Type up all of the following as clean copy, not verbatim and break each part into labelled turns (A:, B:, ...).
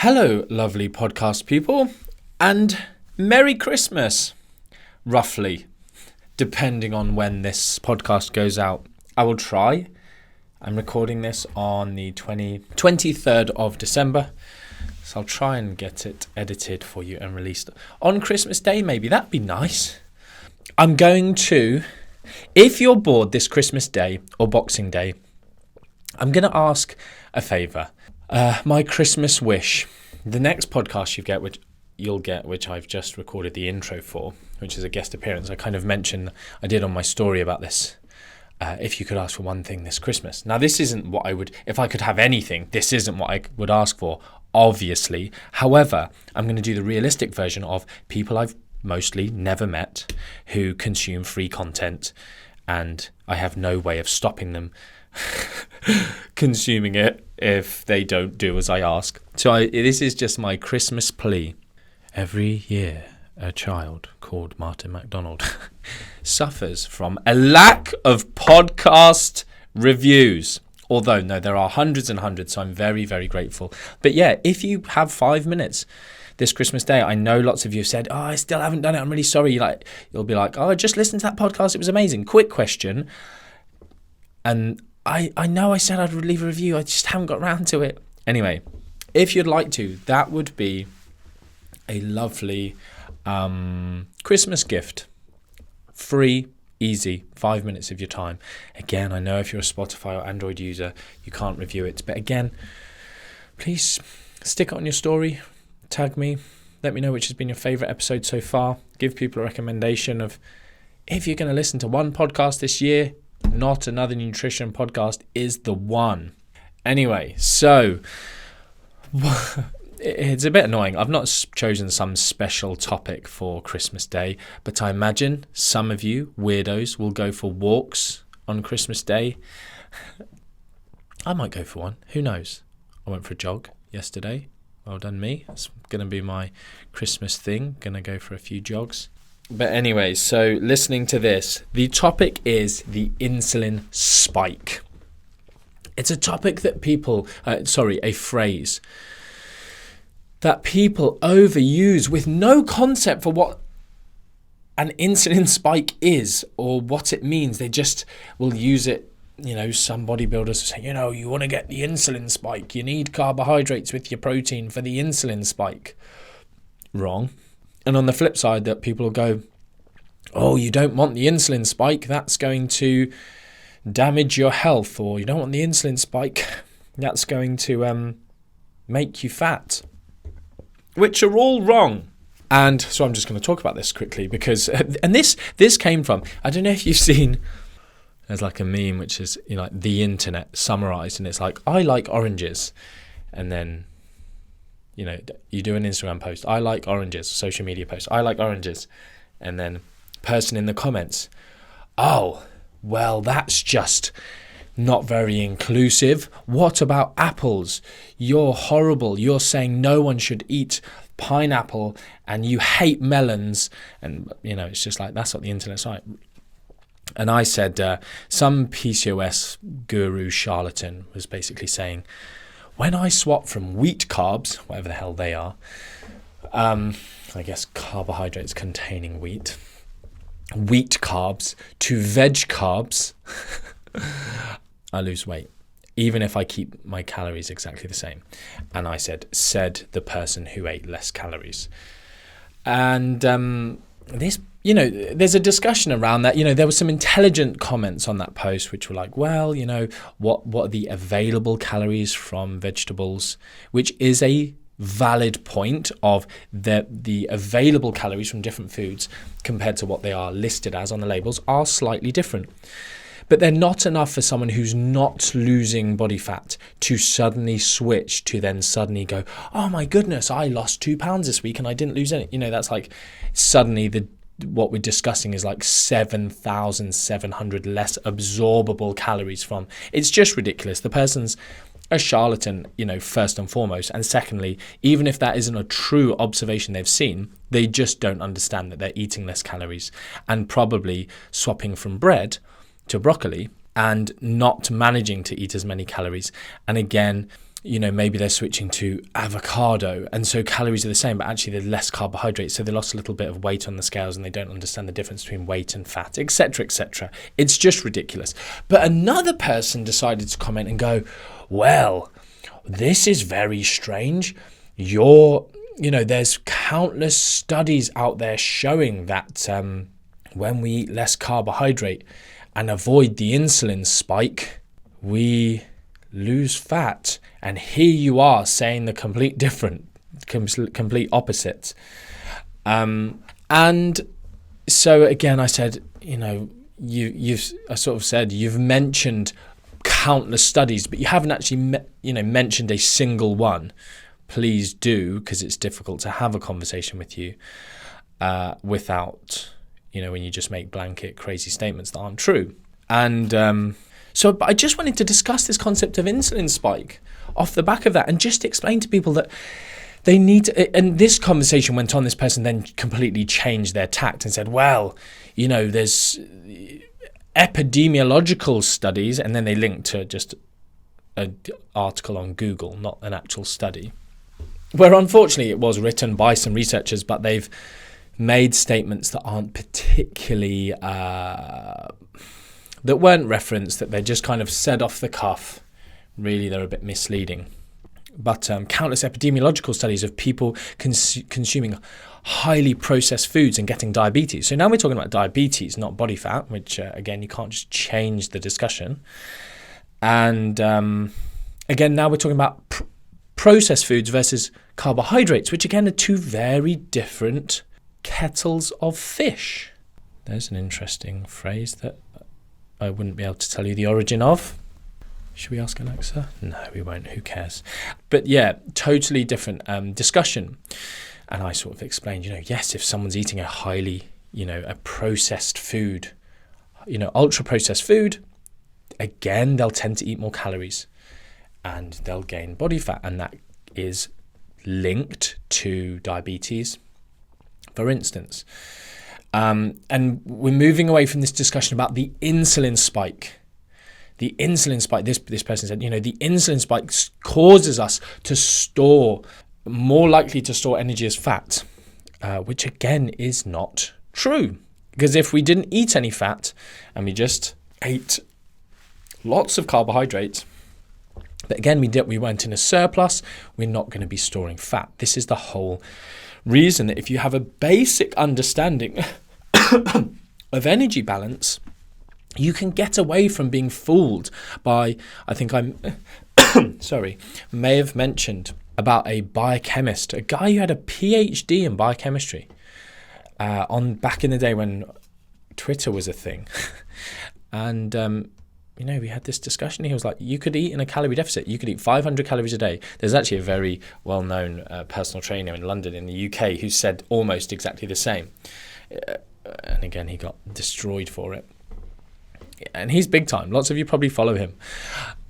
A: Hello, lovely podcast people, and Merry Christmas, roughly, depending on when this podcast goes out. I will try. I'm recording this on the 23rd of December, so I'll try and get it edited for you and released on Christmas Day, maybe. That'd be nice. I'm going to, if you're bored this Christmas Day or Boxing Day, I'm going to ask a favour. My Christmas wish, the next podcast you'll get, which I've just recorded the intro for, which is a guest appearance. I kind of mentioned, I did on my story about this, if you could ask for one thing this Christmas. Now, this isn't what I would, if I could have anything, this isn't what I would ask for, obviously. However, I'm going to do the realistic version of people I've mostly never met who consume free content, and I have no way of stopping them consuming it if they don't do as I ask. So this is just my Christmas plea. Every year, a child called Martin McDonald suffers from a lack of podcast reviews. Although, no, there are hundreds and hundreds, so I'm very, very grateful. But yeah, if you have 5 minutes this Christmas Day, I know lots of you have said, I still haven't done it, I'm really sorry. You'll be like, just listen to that podcast, it was amazing. Quick question. And I know I said I'd leave a review, I just haven't got around to it. Anyway, if you'd like to, that would be a lovely Christmas gift. Free, easy, 5 minutes of your time. Again, I know if you're a Spotify or Android user, you can't review it. But again, please stick it on your story, tag me, let me know which has been your favourite episode so far. Give people a recommendation of, if you're going to listen to one podcast this year, Not Another Nutrition Podcast is the one. Anyway, so it's a bit annoying. I've not chosen some special topic for Christmas Day, but I imagine some of you weirdos will go for walks on Christmas Day. I might go for one. Who knows? I went for a jog yesterday. Well done me. It's going to be my Christmas thing. Going to go for a few jogs. But anyway, so listening to this, the topic is the insulin spike. It's a topic that a phrase that people overuse with no concept for what an insulin spike is or what it means. They just will use it. Some bodybuilders say, you want to get the insulin spike. You need carbohydrates with your protein for the insulin spike. Wrong. And on the flip side, that people will go, you don't want the insulin spike, that's going to damage your health, or you don't want the insulin spike, that's going to make you fat, which are all wrong. And so I'm just going to talk about this quickly because, and this came from, I don't know if you've seen, there's like a meme which is like the internet summarized, and it's like, I like oranges, and then you do an Instagram post, I like oranges, social media post, I like oranges. And then person in the comments, well, that's just not very inclusive. What about apples? You're horrible. You're saying no one should eat pineapple and you hate melons. And, it's just like, that's what the internet's like. And I said, some PCOS guru charlatan was basically saying, when I swap from wheat carbs, whatever the hell they are, I guess carbohydrates containing wheat carbs to veg carbs, I lose weight, even if I keep my calories exactly the same. And I said the person who ate less calories. And this, there's a discussion around that. There were some intelligent comments on that post which were like, well, what are the available calories from vegetables, which is a valid point of the available calories from different foods compared to what they are listed as on the labels are slightly different. But they're not enough for someone who's not losing body fat to suddenly switch to then suddenly go, oh my goodness, I lost 2 pounds this week and I didn't lose any. That's like suddenly what we're discussing is like 7,700 less absorbable calories from. It's just ridiculous. The person's a charlatan, first and foremost. And secondly, even if that isn't a true observation they've seen, they just don't understand that they're eating less calories and probably swapping from bread to broccoli and not managing to eat as many calories. And again, maybe they're switching to avocado, and so calories are the same, but actually there's less carbohydrates, so they lost a little bit of weight on the scales and they don't understand the difference between weight and fat, etc., etc. It's just ridiculous. But another person decided to comment and go, well, this is very strange. There's countless studies out there showing that when we eat less carbohydrate and avoid the insulin spike, we lose fat. And here you are saying the complete opposite. And so again, I said, you've mentioned countless studies, but you haven't actually, mentioned a single one. Please do, because it's difficult to have a conversation with you without, when you just make blanket crazy statements that aren't true. And but I just wanted to discuss this concept of insulin spike off the back of that and just explain to people that they need to, and this conversation went on, this person then completely changed their tact and said, well, there's epidemiological studies, and then they linked to just an article on Google, not an actual study, where unfortunately it was written by some researchers, but they've made statements that aren't particularly, that weren't referenced, that they just kind of said off the cuff. Really, they're a bit misleading. But countless epidemiological studies of people consuming highly processed foods and getting diabetes. So now we're talking about diabetes, not body fat, which, again, you can't just change the discussion. And again, now we're talking about processed foods versus carbohydrates, which, again, are two very different kettles of fish. There's an interesting phrase that I wouldn't be able to tell you the origin of. Should we ask Alexa? No, we won't. Who cares? But yeah, totally different discussion. And I sort of explained, yes, if someone's eating a highly, a processed food, ultra processed food, again, they'll tend to eat more calories and they'll gain body fat. And that is linked to diabetes, for instance. And we're moving away from this discussion about the insulin spike. The insulin spike, this person said, the insulin spike causes us to more likely to store energy as fat, which again is not true. Because if we didn't eat any fat and we just ate lots of carbohydrates, but again, we weren't in a surplus, we're not going to be storing fat. This is the whole reason that if you have a basic understanding of energy balance, you can get away from being fooled by, I think may have mentioned about a biochemist, a guy who had a PhD in biochemistry back in the day when Twitter was a thing. And, we had this discussion. He was like, you could eat in a calorie deficit. You could eat 500 calories a day. There's actually a very well-known personal trainer in London in the UK who said almost exactly the same. And again, he got destroyed for it. And he's big time. Lots of you probably follow him.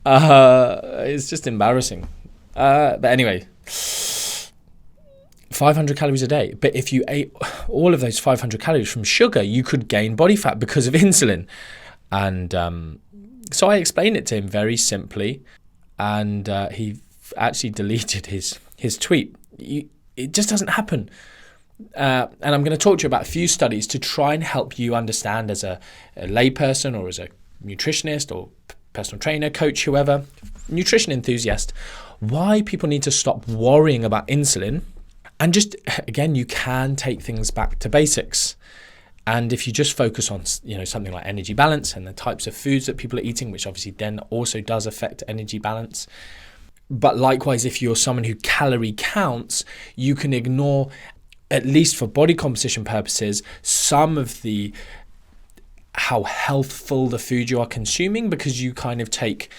A: It's just embarrassing. But anyway, 500 calories a day. But if you ate all of those 500 calories from sugar, you could gain body fat because of insulin. And so I explained it to him very simply. And he actually deleted his tweet. It just doesn't happen. And I'm going to talk to you about a few studies to try and help you understand as a layperson or as a nutritionist or personal trainer, coach, whoever, nutrition enthusiast, why people need to stop worrying about insulin. And just, again, you can take things back to basics. And if you just focus on, something like energy balance and the types of foods that people are eating, which obviously then also does affect energy balance. But likewise, if you're someone who calorie counts, you can ignore, at least for body composition purposes, some of how healthful the food you are consuming, because you kind of take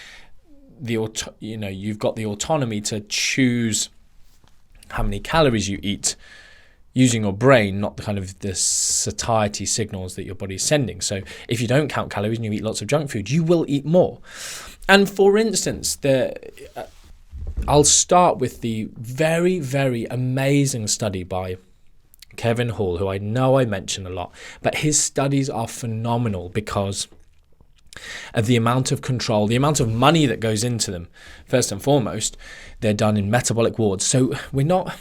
A: you've got the autonomy to choose how many calories you eat using your brain, not the satiety signals that your body is sending. So if you don't count calories and you eat lots of junk food, you will eat more. And for instance, I'll start with the very, very amazing study by Kevin Hall, who I know I mention a lot, but his studies are phenomenal because the amount of control, the amount of money that goes into them. First and foremost, they're done in metabolic wards. So we're not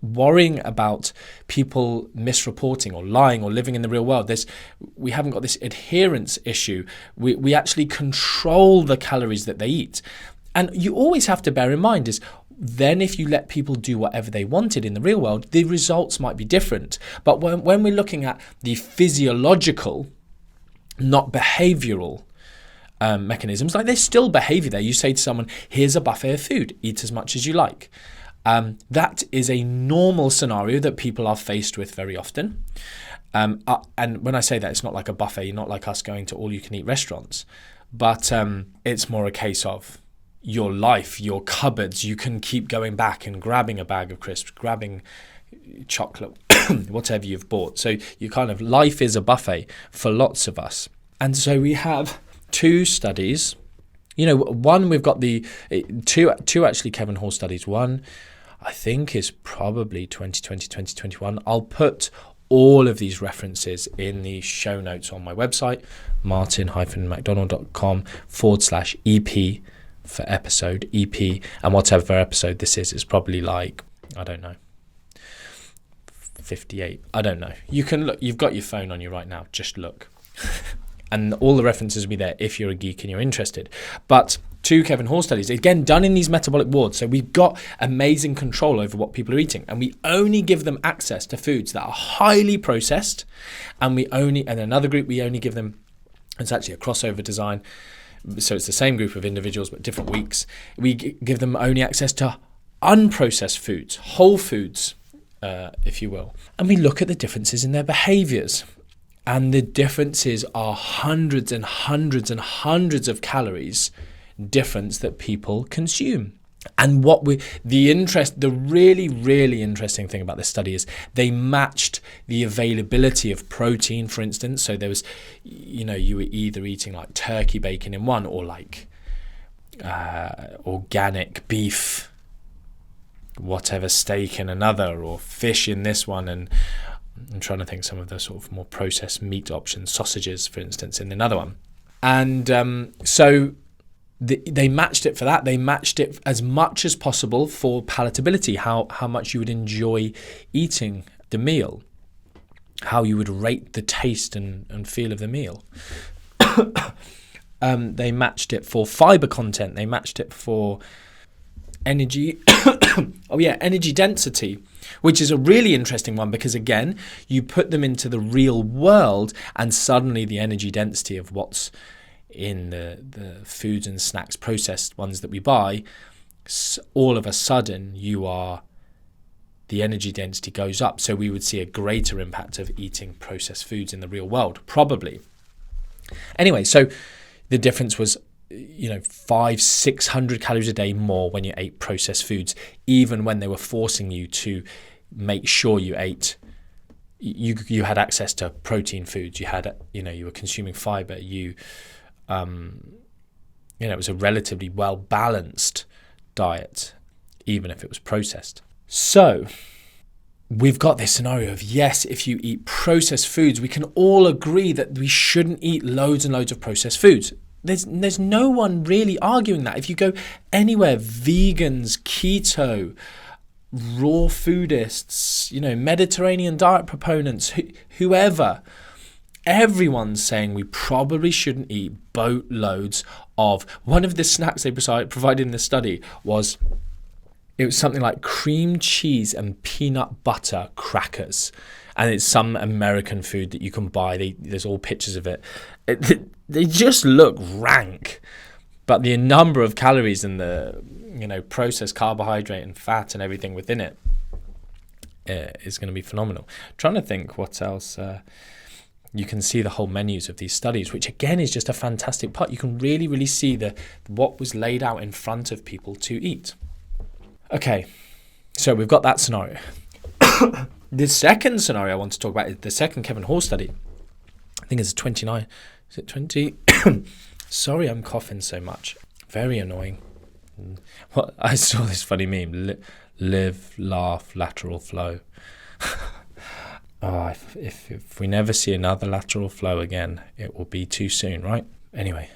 A: worrying about people misreporting or lying or living in the real world. We haven't got this adherence issue. We actually control the calories that they eat. And you always have to bear in mind is then if you let people do whatever they wanted in the real world, the results might be different. But when we're looking at the physiological, not behavioral mechanisms, like there's still behavior there. You say to someone, here's a buffet of food, eat as much as you like. That is a normal scenario that people are faced with very often. And when I say that, it's not like a buffet, not like us going to all-you-can-eat restaurants, but it's more a case of your life, your cupboards. You can keep going back and grabbing a bag of crisps, grabbing chocolate, whatever you've bought. So you kind of, life is a buffet for lots of us. And so we have two studies. One, we've got the two actually Kevin Hall studies. One, I think, is probably 2020, 2021. I'll put all of these references in the show notes on my website, martin-mcdonald.com/EP for episode, EP. And whatever episode this is probably like, I don't know, 58. I don't know. You can look. You've got your phone on you right now. Just look. And all the references will be there if you're a geek and you're interested. But two Kevin Hall studies, again, done in these metabolic wards. So we've got amazing control over what people are eating. And we only give them access to foods that are highly processed. And another group, we only give them, it's actually a crossover design. So it's the same group of individuals, but different weeks. We give them only access to unprocessed foods, whole foods, if you will. And we look at the differences in their behaviors. And the differences are hundreds and hundreds and hundreds of calories difference that people consume. And the really, really interesting thing about this study is they matched the availability of protein, for instance. So there was, you were either eating like turkey bacon in one or like organic beef, whatever, steak in another, or fish in this one. And I'm trying to think some of the sort of more processed meat options, sausages, for instance, in another one. And so they matched it for that. They matched it as much as possible for palatability, how much you would enjoy eating the meal, how you would rate the taste and feel of the meal. They matched it for fiber content. They matched it for energy. Energy density, which is a really interesting one because, again, you put them into the real world and suddenly the energy density of what's in the foods and snacks, processed ones that we buy, all of a sudden the energy density goes up. So we would see a greater impact of eating processed foods in the real world, probably. Anyway, so the difference was 500-600 calories a day more when you ate processed foods, even when they were forcing you to make sure you ate, you had access to protein foods, you had, you were consuming fiber, it was a relatively well-balanced diet, even if it was processed. So we've got this scenario of, yes, if you eat processed foods, we can all agree that we shouldn't eat loads and loads of processed foods. There's no one really arguing that. If you go anywhere, vegans, keto, raw foodists, Mediterranean diet proponents, whoever, everyone's saying we probably shouldn't eat boatloads of. One of the snacks they provided in the study was something like cream cheese and peanut butter crackers. And it's some American food that you can buy. There's all pictures of it. They just look rank, but the number of calories and the processed carbohydrate and fat and everything within it is going to be phenomenal. I'm trying to think what else. You can see the whole menus of these studies, which again is just a fantastic part. You can really, really see what was laid out in front of people to eat. Okay, so we've got that scenario. The second scenario I want to talk about is the second Kevin Hall study. I think it's 29. Is it 20? Sorry, I'm coughing so much. Very annoying. Well, I saw this funny meme. Live, laugh, lateral flow. If we never see another lateral flow again, it will be too soon, right? Anyway,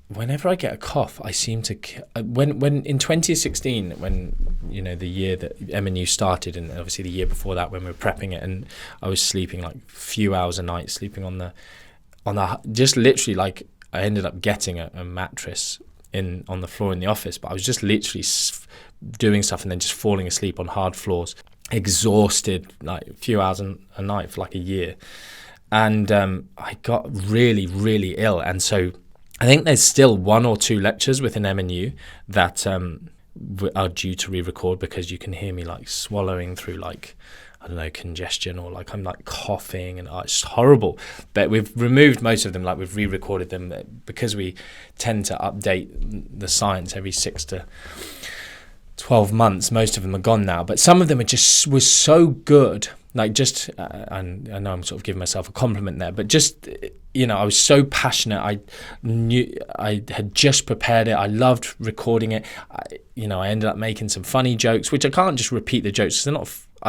A: whenever I get a cough, I seem to when in 2016, when the year that MNU started, and obviously the year before that when we were prepping it, and I was sleeping like a few hours a night, sleeping on the just literally, like, I ended up getting a mattress on the floor in the office, but I was just literally doing stuff and then just falling asleep on hard floors, exhausted, like a few hours a night for like a year. And I got really, really ill. And so I think there's still 1 or 2 lectures within MNU that are due to re-record, because you can hear me like swallowing through, like, I don't know, congestion, or like I'm like coughing, and it's horrible. But we've removed most of them, like we've re-recorded them, because we tend to update the science every 6 to 12 months. Most of them are gone now, but some of them was so good. Like, just, and I know I'm sort of giving myself a compliment there, but just, I was so passionate. I knew I had just prepared it. I loved recording it. I ended up making some funny jokes, which I can't just repeat the jokes, because they're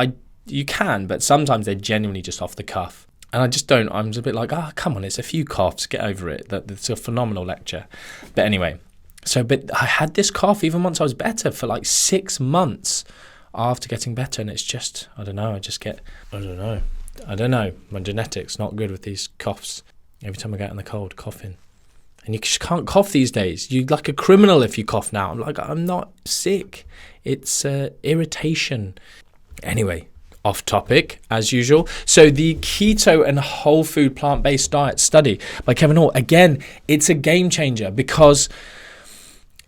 A: not, you can, but sometimes they're genuinely just off the cuff. And I just don't, I'm just a bit like, come on, it's a few coughs, get over it. It's a phenomenal lecture. But anyway, but I had this cough even once I was better for like 6 months after getting better, and it's just, I don't know, my genetics not good with these coughs. Every time I get in the cold, coughing. And you just can't cough these days. You're like a criminal if you cough now. I'm like, I'm not sick. It's irritation. Anyway, off topic as usual. So the keto and whole food plant-based diet study by Kevin Hall, again, it's a game changer, because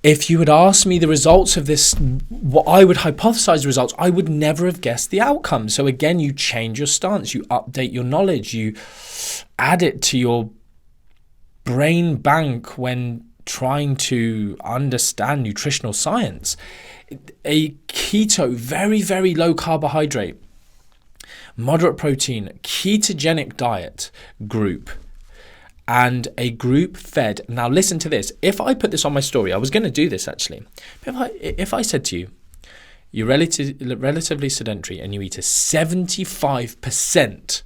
A: if you had asked me the results of this, what I would hypothesize the results, I would never have guessed the outcome. So again, you change your stance, you update your knowledge, you add it to your brain bank when trying to understand nutritional science. A keto, very, very low carbohydrate, moderate protein, ketogenic diet group, and a group fed. Now listen to this. If I put this on my story, I was going to do this actually. If I said to you, you're relatively sedentary and you eat a 75%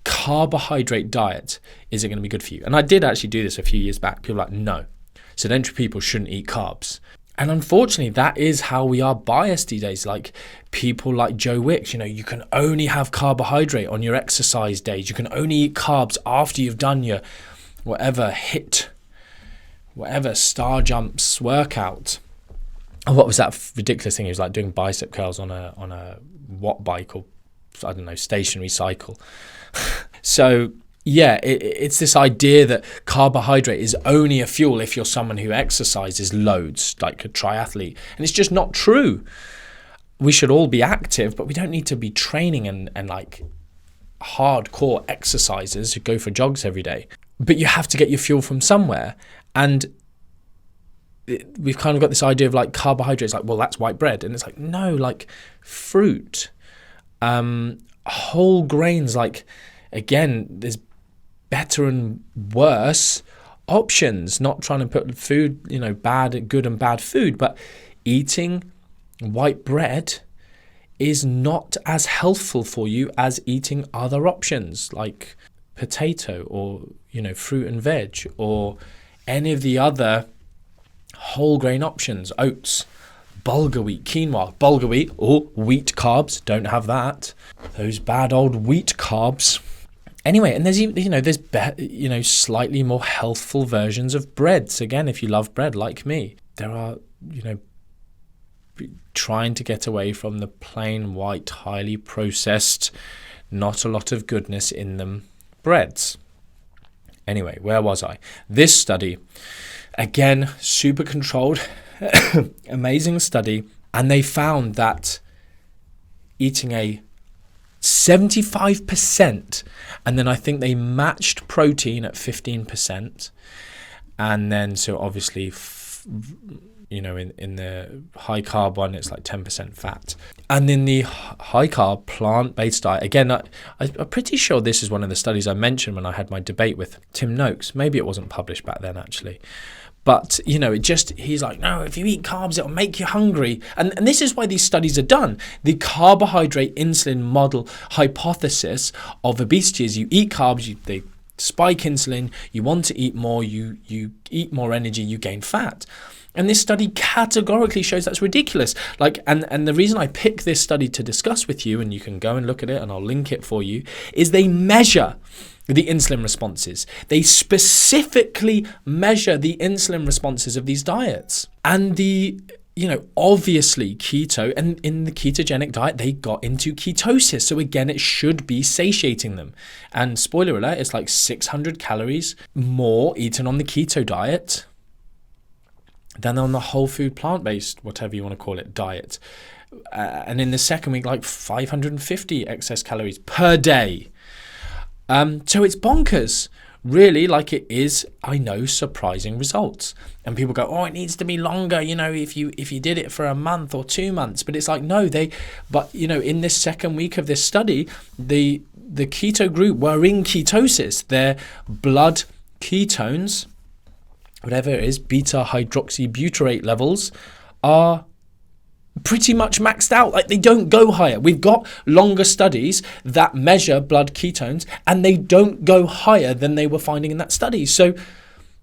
A: carbohydrate diet, is it going to be good for you? And I did actually do this a few years back. People were like, no, sedentary people shouldn't eat carbs. And unfortunately, that is how we are biased these days. Like people like Joe Wicks, you can only have carbohydrate on your exercise days. You can only eat carbs after you've done your whatever star jumps workout. Oh, what was that ridiculous thing? He was like doing bicep curls on a watt bike, or I don't know, stationary cycle. So yeah, it's this idea that carbohydrate is only a fuel if you're someone who exercises loads, like a triathlete. And it's just not true. We should all be active, but we don't need to be training and like hardcore exercises who go for jogs every day. But you have to get your fuel from somewhere. And we've kind of got this idea of like carbohydrates, like, well, that's white bread. And it's like, no, like fruit, whole grains, like, again, there's better and worse options, not trying to put food, good and bad food, but eating white bread is not as healthful for you as eating other options like potato or, fruit and veg, or any of the other whole grain options, oats, bulgur wheat, quinoa, bulgur wheat, or wheat carbs, don't have that. Those bad old wheat carbs. Anyway, and there's slightly more healthful versions of breads. Again, if you love bread like me, there are, trying to get away from the plain white, highly processed, not a lot of goodness in them breads. Anyway, where was I? This study, again, super controlled, amazing study, and they found that eating a 75%, and then I think they matched protein at 15%, and then so obviously in the high carb one it's like 10% fat, and in the high carb plant-based diet, again I'm pretty sure this is one of the studies I mentioned when I had my debate with Tim Noakes. Maybe it wasn't published back then actually. But, he's like, no, if you eat carbs, it'll make you hungry. And this is why these studies are done. The carbohydrate insulin model hypothesis of obesity is you eat carbs, they spike insulin, you want to eat more, you eat more energy, you gain fat. And this study categorically shows that's ridiculous. And the reason I pick this study to discuss with you, and you can go and look at it and I'll link it for you, is they measure the insulin responses. They specifically measure the insulin responses of these diets. And obviously keto, and in the ketogenic diet, they got into ketosis. So again, it should be satiating them. And spoiler alert, it's like 600 calories more eaten on the keto diet than on the whole food plant-based, whatever you want to call it, diet. And in the second week, like 550 excess calories per day. So it's bonkers. Really, it is, I know, surprising results. And people go, it needs to be longer, if you did it for a month or 2 months. But it's like, no, in this second week of this study, the keto group were in ketosis. Their blood ketones, whatever it is, beta hydroxybutyrate levels are pretty much maxed out. They don't go higher. We've got longer studies that measure blood ketones and they don't go higher than they were finding in that study. So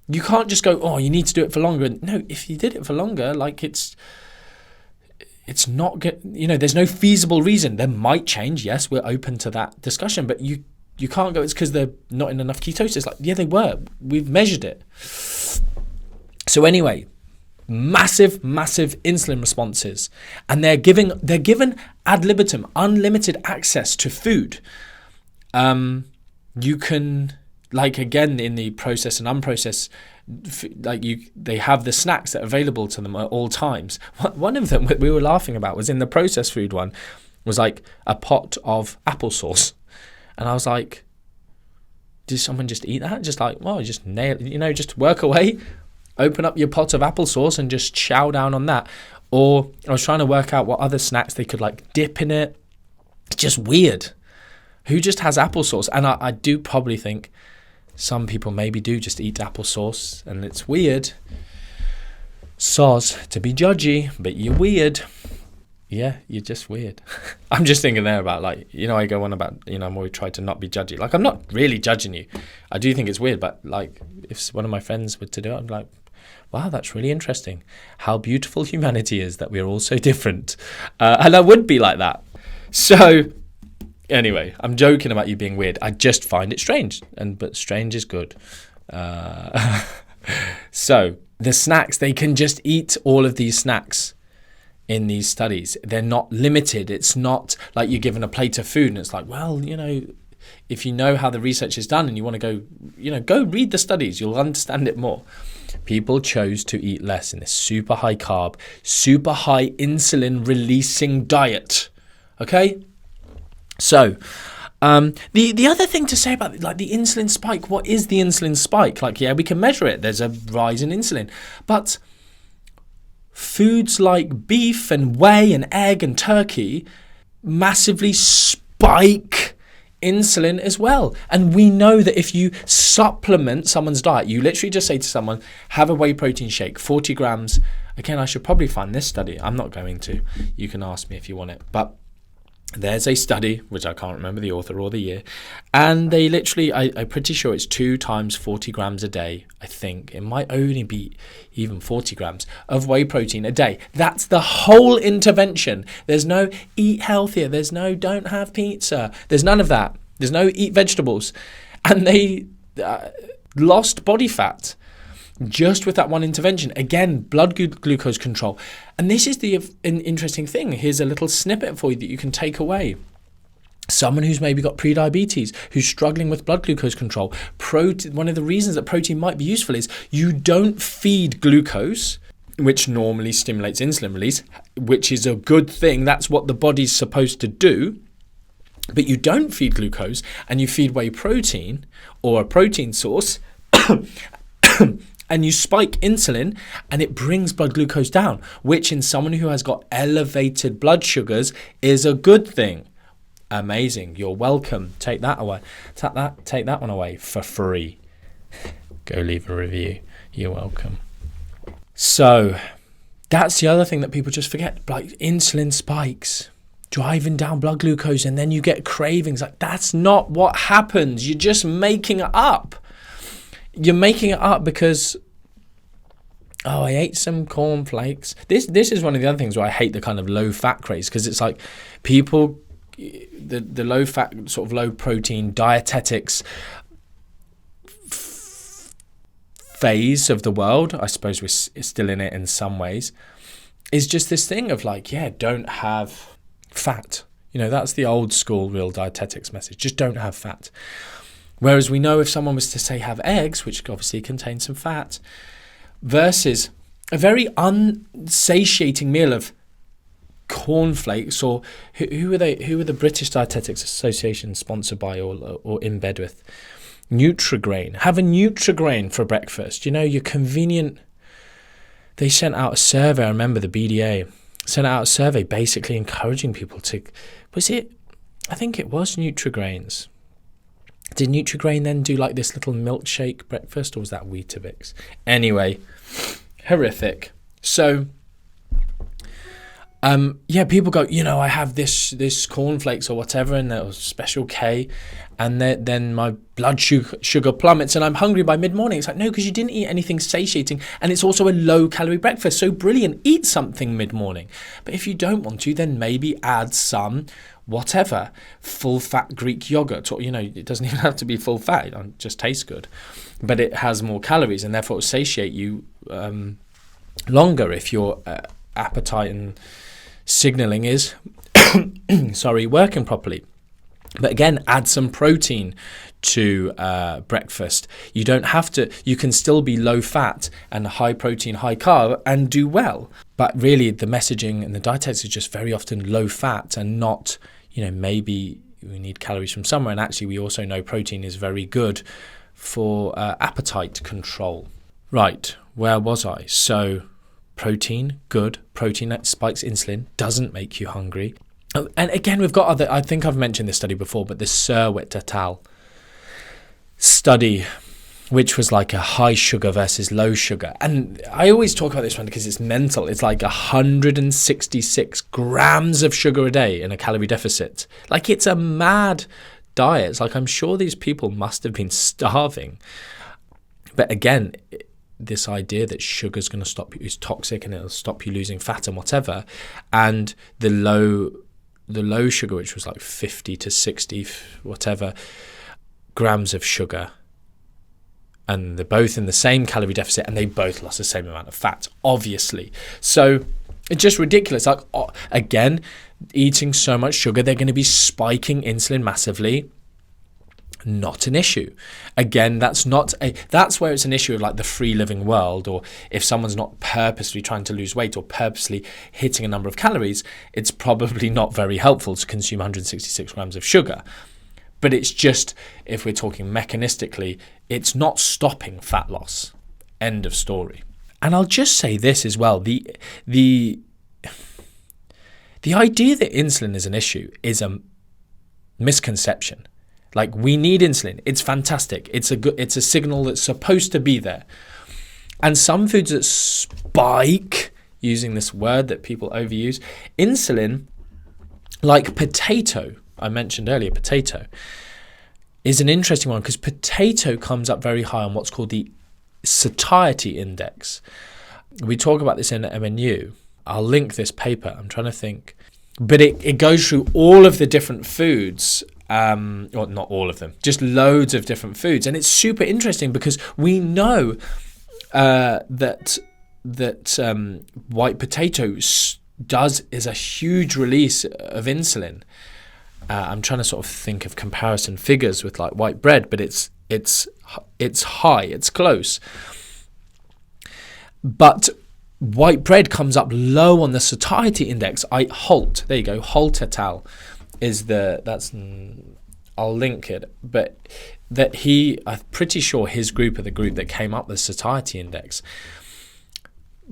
A: you can't just go, you need to do it for longer. No, if you did it for longer, it's not good. There's no feasible reason. There might change. Yes, we're open to that discussion, but you can't go, it's because they're not in enough ketosis. Yeah, they were. We've measured it. So anyway, massive insulin responses, and they're given ad libitum, unlimited access to food. You can, again, in the processed and unprocessed, they have the snacks that are available to them at all times. One of them we were laughing about was in the processed food one, was a pot of applesauce, and I was like, did someone just eat that? Just just nail it, just work away. Open up your pot of applesauce and just chow down on that. Or I was trying to work out what other snacks they could dip in it. It's just weird. Who just has applesauce? And I do probably think some people maybe do just eat applesauce, and it's weird. Soz to be judgy, but you're weird. Yeah, you're just weird. I'm just thinking there about I go on about, I'm always trying to not be judgy. I'm not really judging you. I do think it's weird, but if one of my friends were to do it, I'm like, wow, that's really interesting. How beautiful humanity is that we're all so different. And I would be like that. So anyway, I'm joking about you being weird. I just find it strange. But strange is good. So the snacks, they can just eat all of these snacks in these studies. They're not limited. It's not like you're given a plate of food and it's if you know how the research is done and you want to go read the studies, you'll understand it more. People chose to eat less in this super high carb, super high insulin releasing diet. Okay? So, the other thing to say about the insulin spike, what is the insulin spike? We can measure it. There's a rise in insulin. But foods like beef and whey and egg and turkey massively spike insulin as well. And we know that if you supplement someone's diet, you literally just say to someone, have a whey protein shake, 40 grams. Again, I should probably find this study. I'm not going to. You can ask me if you want it. But there's a study, which I can't remember the author or the year, and they literally, I'm pretty sure it's 2 times 40 grams a day. I think it might only be even 40 grams of whey protein a day. That's the whole intervention. There's no eat healthier. There's no don't have pizza. There's none of that. There's no eat vegetables. And they lost body fat just with that one intervention. Again, blood glucose control. And this is the interesting thing. Here's a little snippet for you that you can take away. Someone who's maybe got prediabetes, who's struggling with blood glucose control. One of the reasons that protein might be useful is you don't feed glucose, which normally stimulates insulin release, which is a good thing. That's what the body's supposed to do. But you don't feed glucose, and you feed whey protein or a protein source, and you spike insulin, and it brings blood glucose down, which in someone who has got elevated blood sugars is a good thing. Amazing. You're welcome. Take that away. Take that one away for free. Go leave a review. You're welcome. So that's the other thing that people just forget. Insulin spikes. driving down blood glucose and then you get cravings. Like, that's not what happens. You're just making it up. You're making it up because, I ate some cornflakes. This is one of the other things where I hate the kind of low fat craze, because it's like people, the low fat, sort of low protein dietetics phase of the world, I suppose we're still in it in some ways, is just this thing of like, don't have fat. That's the old school real dietetics message. Just don't have fat. Whereas we know if someone was to say have eggs, which obviously contain some fat, versus a very unsatiating meal of cornflakes, or who are the British Dietetics Association sponsored by or in bed with? Nutrigrain. Have a Nutrigrain for breakfast. Your convenient. They sent out a survey. I remember the BDA sent out a survey basically encouraging people to. I think it was Nutrigrains. Did Nutrigrain then do like this little milkshake breakfast, or was that Weetabix? Anyway, horrific. So, people go, I have this cornflakes or whatever, and a special K, and then my blood sugar plummets, and I'm hungry by mid-morning. It's like, no, because you didn't eat anything satiating, and it's also a low-calorie breakfast. So brilliant, eat something mid-morning. But if you don't want to, then maybe add some whatever, full-fat Greek yogurt, or, it doesn't even have to be full-fat, it just tastes good. But it has more calories, and therefore it will satiate you longer if your appetite and signaling is working properly. But again, add some protein to breakfast. You don't have to. You can still be low fat and high protein, high carb and do well. But really, the messaging and the dietetics is just very often low fat and not, maybe we need calories from somewhere. And actually, we also know protein is very good for appetite control. Right, where was I? So protein, good. Protein that spikes insulin, doesn't make you hungry. And again, we've got other, I think I've mentioned this study before, but the Serwet et al. Study, which was like a high sugar versus low sugar. And I always talk about this one because it's mental. It's like 166 grams of sugar a day in a calorie deficit. Like, it's a mad diet. It's like, I'm sure these people must have been starving. But again, this idea that sugar's going to stop you, is toxic, and it'll stop you losing fat and whatever. And the low sugar, which was like 50 to 60 whatever grams of sugar, and they're both in the same calorie deficit, and they both lost the same amount of fat, obviously. So it's just ridiculous. Like, again, eating so much sugar, they're going to be spiking insulin massively. Not an issue. Again, that's where it's an issue of like the free living world, or if someone's not purposely trying to lose weight or purposely hitting a number of calories, it's probably not very helpful to consume 166 grams of sugar. But it's just, if we're talking mechanistically, it's not stopping fat loss. End of story. And I'll just say this as well. The idea that insulin is an issue is a misconception. Like, we need insulin. It's fantastic. It's a signal that's supposed to be there. And some foods that spike, using this word that people overuse, insulin, like potato, I mentioned earlier, potato, is an interesting one because potato comes up very high on what's called the satiety index. We talk about this in MNU. I'll link this paper. I'm trying to think. But it goes through all of the different foods, or not all of them, just loads of different foods. And it's super interesting because we know that white potato is a huge release of insulin. I'm trying to sort of think of comparison figures with like white bread, but it's high, it's close. But white bread comes up low on the satiety index. Holt, there you go, Holt et al. I'll link it, but I'm pretty sure his group are the group that came up with the satiety index.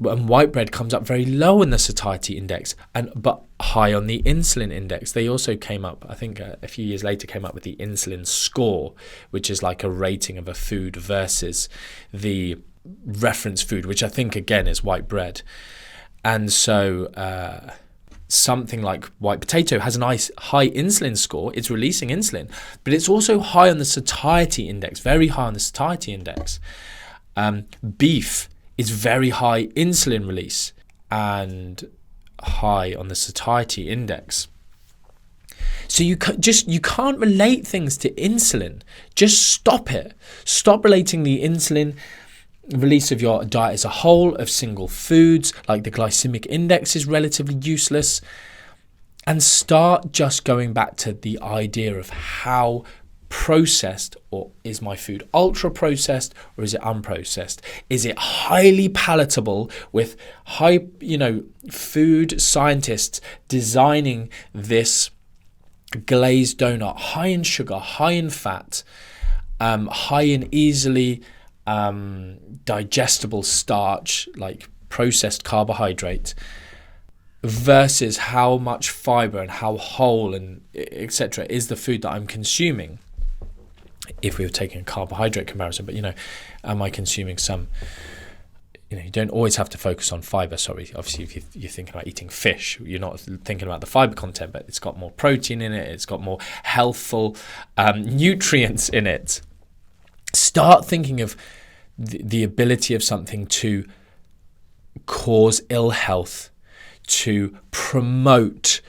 A: And white bread comes up very low in the satiety index, but high on the insulin index. They also came up, I think a few years later, came up with the insulin score, which is like a rating of a food versus the reference food, which I think again is white bread. And so something like white potato has a nice high insulin score. It's releasing insulin, but it's also high on the satiety index, very high on the satiety index. Beef is very high insulin release and high on the satiety index. So you can't relate things to insulin. Just stop it. Stop relating the insulin release of your diet as a whole, of single foods, like the glycemic index is relatively useless, and start just going back to the idea of how processed or is my food ultra processed or is it unprocessed? Is it highly palatable with high, food scientists designing this glazed donut, high in sugar, high in fat, high in easily digestible starch, like processed carbohydrate, versus how much fiber and how whole and etc. is the food that I'm consuming? If we were taking a carbohydrate comparison, but am I consuming some? You don't always have to focus on fiber. Sorry, obviously, if you're thinking about eating fish, you're not thinking about the fiber content, but it's got more protein in it. It's got more healthful nutrients in it. Start thinking of the ability of something to cause ill health, to promote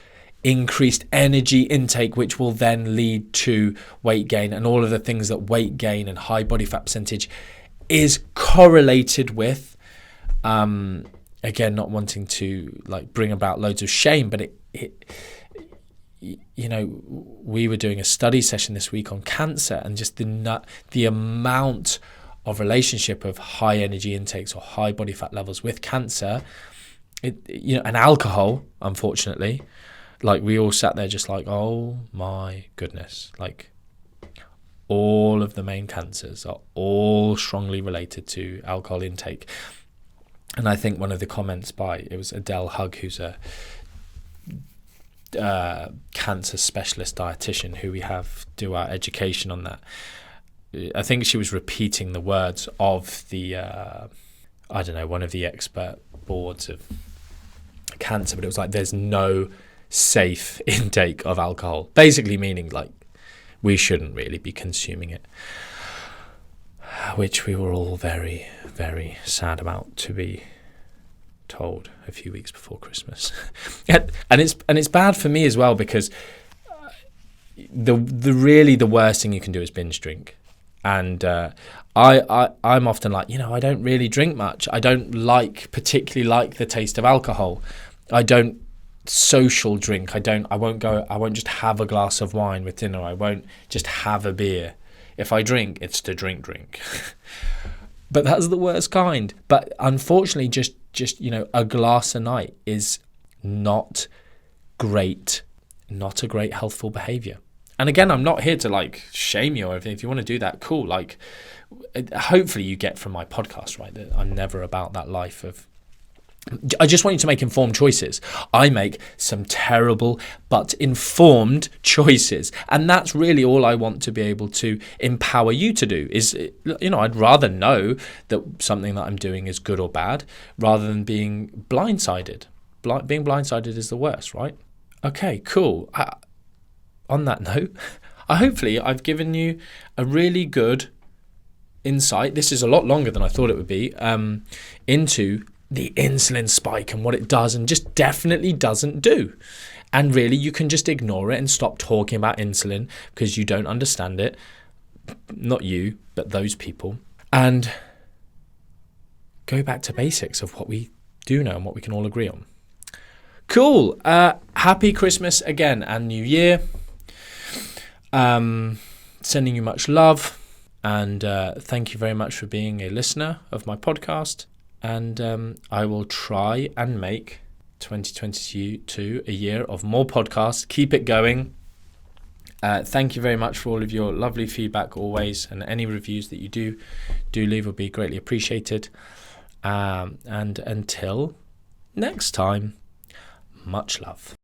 A: increased energy intake, which will then lead to weight gain, and all of the things that weight gain and high body fat percentage is correlated with. Again, not wanting to bring about loads of shame, but we were doing a study session this week on cancer, and just the amount of relationship of high energy intakes or high body fat levels with cancer, and alcohol, unfortunately. We all sat there just oh my goodness, all of the main cancers are all strongly related to alcohol intake. And I think one of the comments it was Adele Hugg, who's a cancer specialist dietitian who we have do our education on that. I think she was repeating the words of the, one of the expert boards of cancer, but it was there's no safe intake of alcohol, basically meaning we shouldn't really be consuming it, which we were all very, very sad about to be told a few weeks before Christmas. and it's bad for me as well, because the worst thing you can do is binge drink. And I'm often I don't really drink much. I don't particularly like the taste of alcohol. I don't social drink. I won't just have a glass of wine with dinner. I won't just have a beer. If I drink, it's to drink. But that's the worst kind. But unfortunately, just a glass a night is not great, not a great healthful behavior. And again, I'm not here to shame you or anything. If you want to do that, cool. Hopefully you get from my podcast, right, that I'm never about that life of, I just want you to make informed choices. I make some terrible but informed choices. And that's really all I want to be able to empower you to do is, I'd rather know that something that I'm doing is good or bad rather than being blindsided. Being blindsided is the worst, right? Okay, cool. On that note, hopefully I've given you a really good insight. This is a lot longer than I thought it would be, into the insulin spike and what it does and just definitely doesn't do. And really, you can just ignore it and stop talking about insulin because you don't understand it. Not you, but those people. And go back to basics of what we do know and what we can all agree on. Cool. Happy Christmas again and New Year. Sending you much love. And thank you very much for being a listener of my podcast. And I will try and make 2022 a year of more podcasts. Keep it going. Thank you very much for all of your lovely feedback always, and any reviews that you do leave will be greatly appreciated. And until next time, much love.